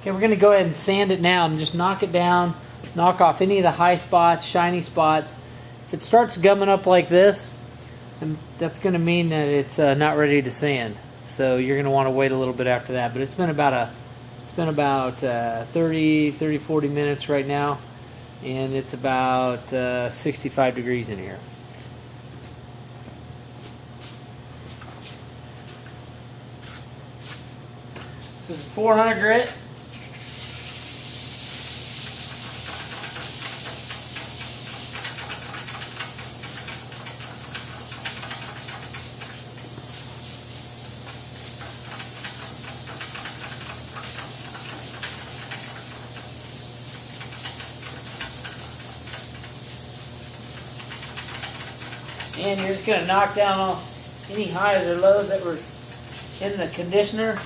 Okay, we're going to go ahead and sand it now and just knock it down, knock off any of the high spots, shiny spots. If it starts gumming up like this, then that's going to mean that it's not ready to sand. So you're going to want to wait a little bit after that. But it's been about 30, 40 minutes right now, and it's about 65 degrees in here. This is 400 grit. And you're just going to knock down all any highs or lows that were in the conditioner.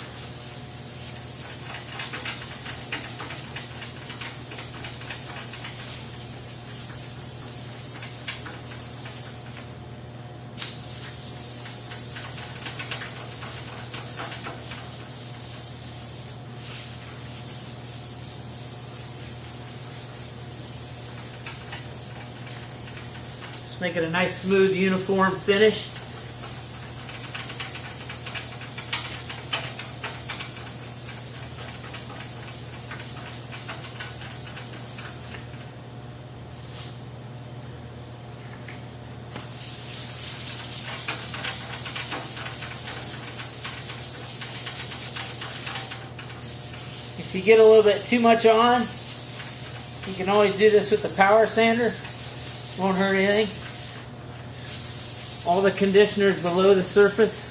Make it a nice, smooth, uniform finish. If you get a little bit too much on, you can always do this with the power sander. Won't hurt anything. All the conditioner's below the surface.